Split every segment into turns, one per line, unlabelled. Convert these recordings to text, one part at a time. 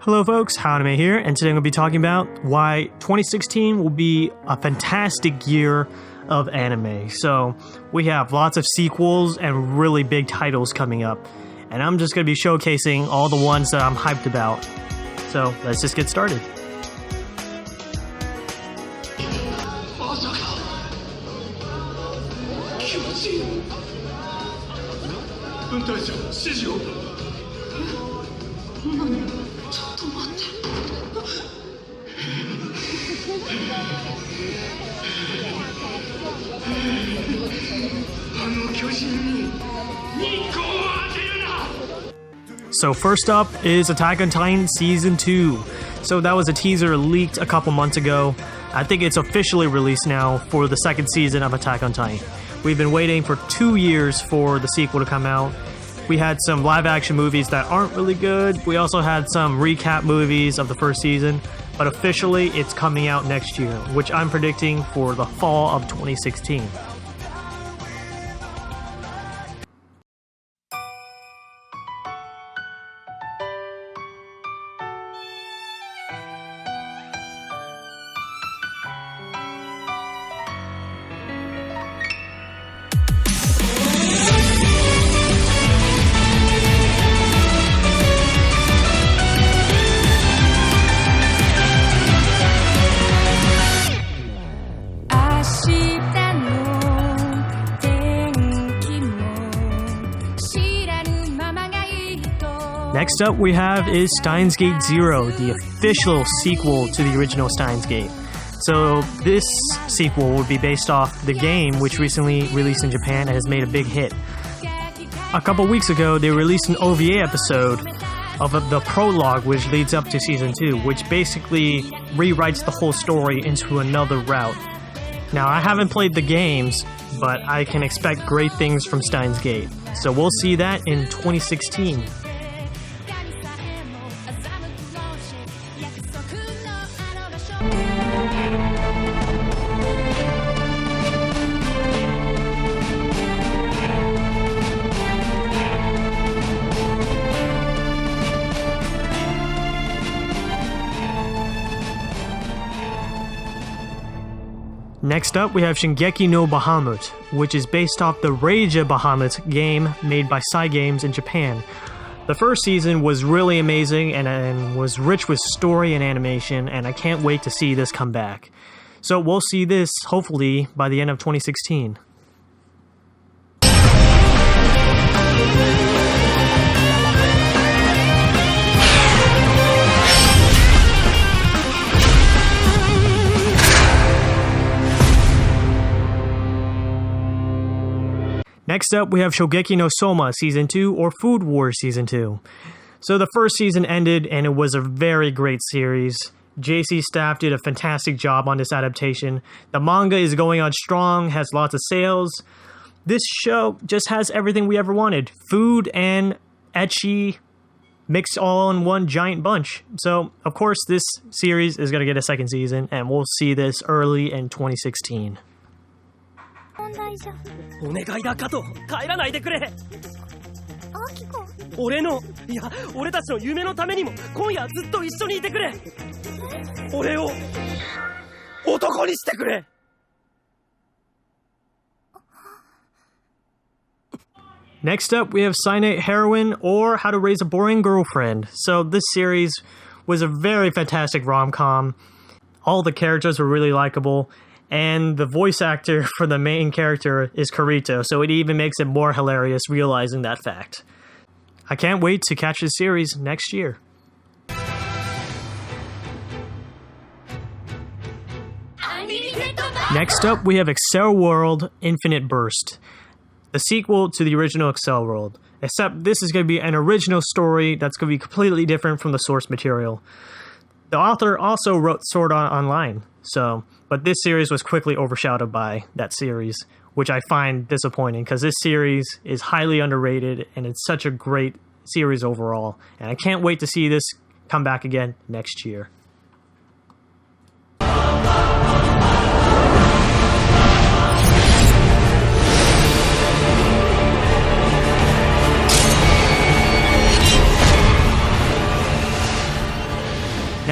Hello folks, Anime here, and today I'm going to be talking about why 2016 will be a fantastic year of anime. So, we have lots of sequels and really big titles coming up, and I'm just going to be showcasing all the ones that I'm hyped about. So, let's just get started. So first up is Attack on Titan Season 2. So that was a teaser leaked a couple months ago. I think it's officially released now for the second season of Attack on Titan. We've been waiting for 2 years for the sequel to come out. We had some live action movies that aren't really good. We also had some recap movies of the first season. But officially it's coming out next year, which I'm predicting for the fall of 2016. Next up we have is Steins Gate Zero, the official sequel to the original Steins Gate. So this sequel will be based off the game, which recently released in Japan and has made a big hit. A couple weeks ago they released an OVA episode of the prologue which leads up to Season 2, which basically rewrites the whole story into another route. Now I haven't played the games, but I can expect great things from Steins Gate. So we'll see that in 2016. Next up, we have Shingeki no Bahamut, which is based off the Rage Bahamut game made by Cygames in Japan. The first season was really amazing and was rich with story and animation, and I can't wait to see this come back. So we'll see this, hopefully, by the end of 2016. Next up, we have Shogeki no Soma Season 2 or Food Wars Season 2. So the first season ended and it was a very great series. JC Staff did a fantastic job on this adaptation. The manga is going on strong, has lots of sales. This show just has everything we ever wanted. Food and ecchi mixed all in one giant bunch. So, of course, this series is going to get a second season and we'll see this early in 2016.
お願いだカト、帰らないでくれ。アキコ、俺の、いや、俺たちの夢のためにも今夜ずっと一緒にいてくれ。俺を男にしてくれ。
Next up, we have Cyanate Heroine or How to Raise a Boring Girlfriend. So this series was a very fantastic rom-com. All the characters were really likable. And the voice actor for the main character is Kirito, so it even makes it more hilarious realizing that fact. I can't wait to catch this series next year. Next up, we have Excel World Infinite Burst, the sequel to the original Excel World, except this is going to be an original story that's going to be completely different from the source material. The author also wrote Sword Art Online, but this series was quickly overshadowed by that series, which I find disappointing because this series is highly underrated and it's such a great series overall, and I can't wait to see this come back again next year.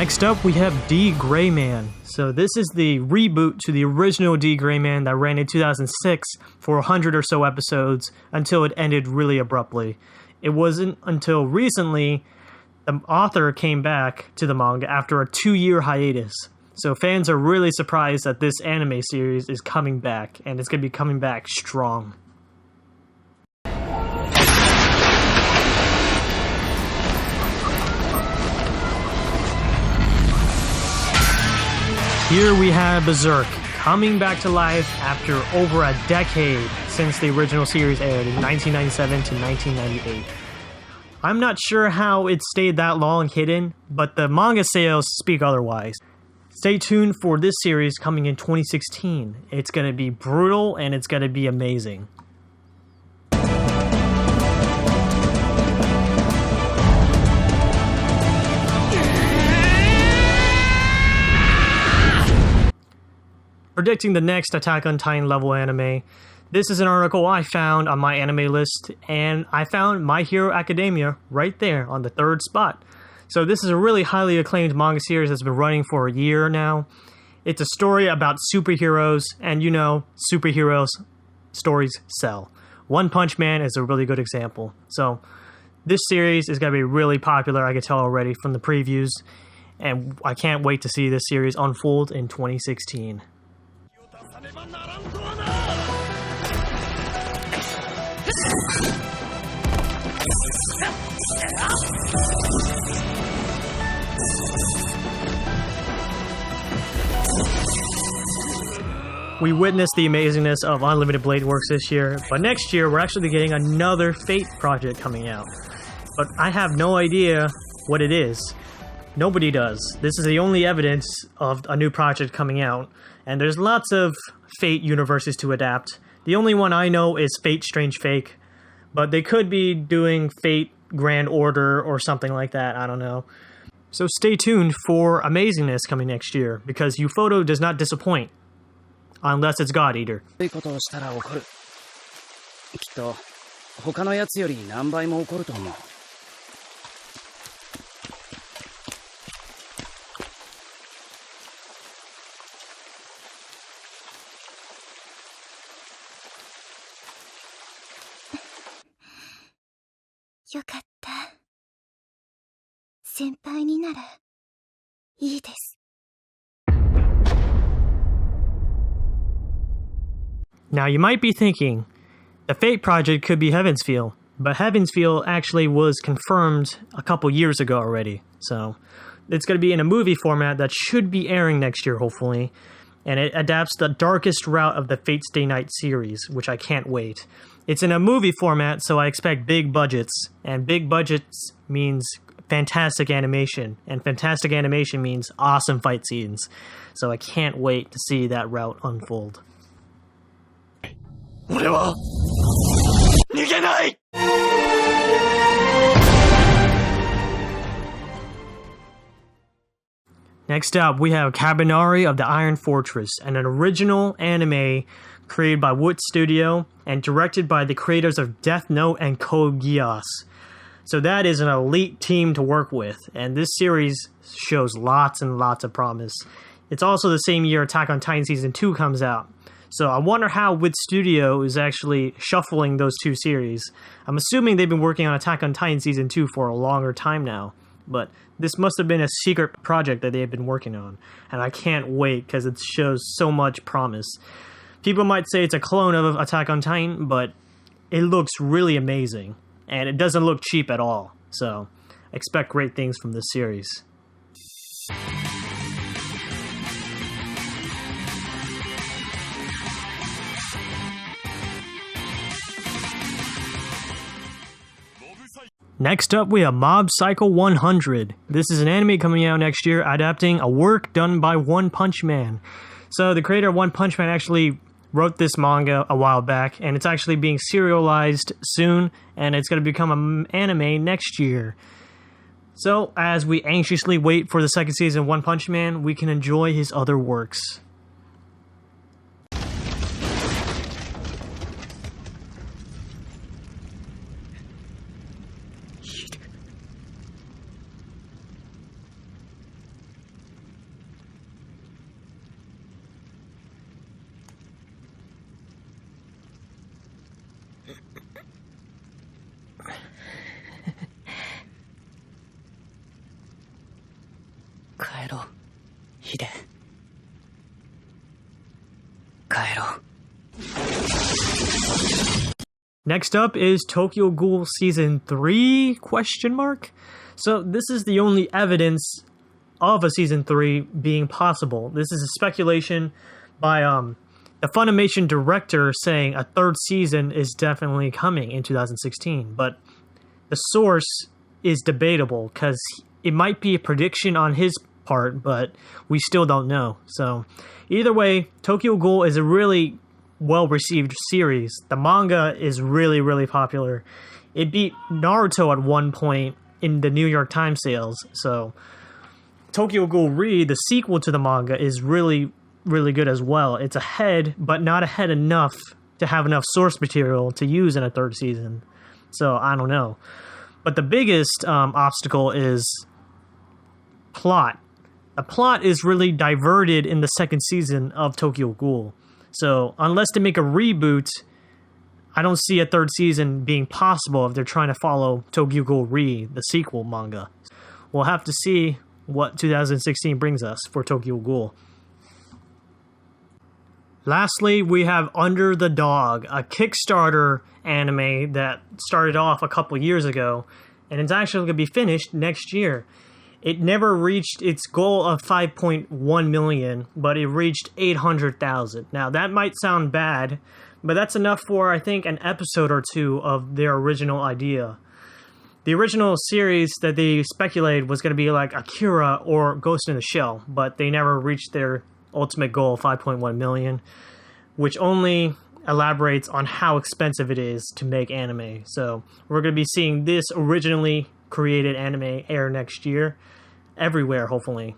Next up, we have D.Gray-man. So this is the reboot to the original D.Gray-man that ran in 2006 for 100 or so episodes until it ended really abruptly. It wasn't until recently the author came back to the manga after a 2-year hiatus. So fans are really surprised that this anime series is coming back, and it's going to be coming back strong. Here we have Berserk, coming back to life after over a decade since the original series aired in 1997 to 1998. I'm not sure how it stayed that long hidden, but the manga sales speak otherwise. Stay tuned for this series coming in 2016. It's going to be brutal and it's going to be amazing. Predicting the next Attack on Titan level anime. This is an article I found on my anime list, and I found My Hero Academia right there on the 3rd spot. So this is a really highly acclaimed manga series that's been running for a year now. It's a story about superheroes, and you know, superheroes stories sell. One Punch Man is a really good example. So this series is going to be really popular, I can tell already from the previews, and I can't wait to see this series unfold in 2016. We witnessed the amazingness of Unlimited Blade Works this year, but next year we're actually getting another Fate project coming out. But I have no idea what it is. Nobody does. This is the only evidence of a new project coming out, and there's lots of Fate universes to adapt. The only one I know is Fate Strange Fake, but they could be doing Fate Grand Order or something like that, I don't know. So stay tuned for amazingness coming next year, because Ufotable does not disappoint. Unless it's God Eater.
悪いことをしたら怒る。きっと他のやつより何倍も怒ると思う。
よかった。先輩にならいいです。
Now you might be thinking, the Fate project could be Heaven's Feel, but Heaven's Feel actually was confirmed a couple years ago already, so it's going to be in a movie format that should be airing next year, hopefully, and it adapts the darkest route of the Fate Stay Night series, which I can't wait. It's in a movie format, so I expect big budgets, and big budgets means fantastic animation, and fantastic animation means awesome fight scenes, so I can't wait to see that route unfold.
俺は逃げない。
Next up, we have Kabanari of the Iron Fortress, an original anime created by Wood Studio and directed by the creators of Death Note and Code Geass. So that is an elite team to work with, and this series shows lots and lots of promise. It's also the same year Attack on Titan Season 2 comes out. So I wonder how Wood Studio is actually shuffling those two series. I'm assuming they've been working on Attack on Titan Season 2 for a longer time now, but this must have been a secret project that they've been working on, and I can't wait because it shows so much promise. People might say it's a clone of Attack on Titan, but it looks really amazing, and it doesn't look cheap at all, so expect great things from this series. Next up, we have Mob Psycho 100. This is an anime coming out next year adapting a work done by One Punch Man. So the creator of One Punch Man actually wrote this manga a while back, and it's actually being serialized soon, and it's going to become an anime next year. So as we anxiously wait for the second season of One Punch Man, we can enjoy his other works.
帰ろう、ヒデ。帰ろう。
Next up is Tokyo Ghoul Season 3, question mark? So this is the only evidence of a Season 3 being possible. This is a speculation by the Funimation director saying a third season is definitely coming in 2016, but the source is debatable because it might be a prediction on his part, but we still don't know. So either way, Tokyo Ghoul is a really well-received series. The manga is really, really popular. It beat Naruto at one point in the New York Times sales. So Tokyo Ghoul Re, the sequel to the manga, is really, really good as well. It's ahead, but not ahead enough to have enough source material to use in a third season. So I don't know. But the biggest obstacle is plot. The plot is really diverted in the second season of Tokyo Ghoul. So unless they make a reboot, I don't see a third season being possible if they're trying to follow Tokyo Ghoul Re, the sequel manga. We'll have to see what 2016 brings us for Tokyo Ghoul. Lastly, we have Under the Dog, a Kickstarter anime that started off a couple years ago, and it's actually going to be finished next year. It never reached its goal of 5.1 million, but it reached 800,000. Now, that might sound bad, but that's enough for, I think, an episode or two of their original idea. The original series that they speculated was going to be like Akira or Ghost in the Shell, but they never reached their ultimate goal of 5.1 million, which only elaborates on how expensive it is to make anime. So we're going to be seeing this originally created anime air next year, everywhere, hopefully.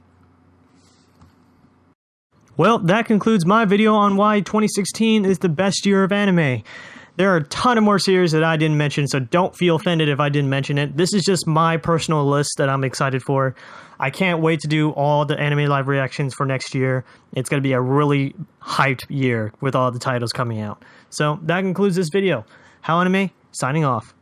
Well, that concludes my video on why 2016 is the best year of anime. There are a ton of more series that I didn't mention, so don't feel offended if I didn't mention it. This is just my personal list that I'm excited for. I can't wait to do all the anime live reactions for next year. It's going to be a really hyped year with all the titles coming out. So that concludes this video. How Anime, signing off.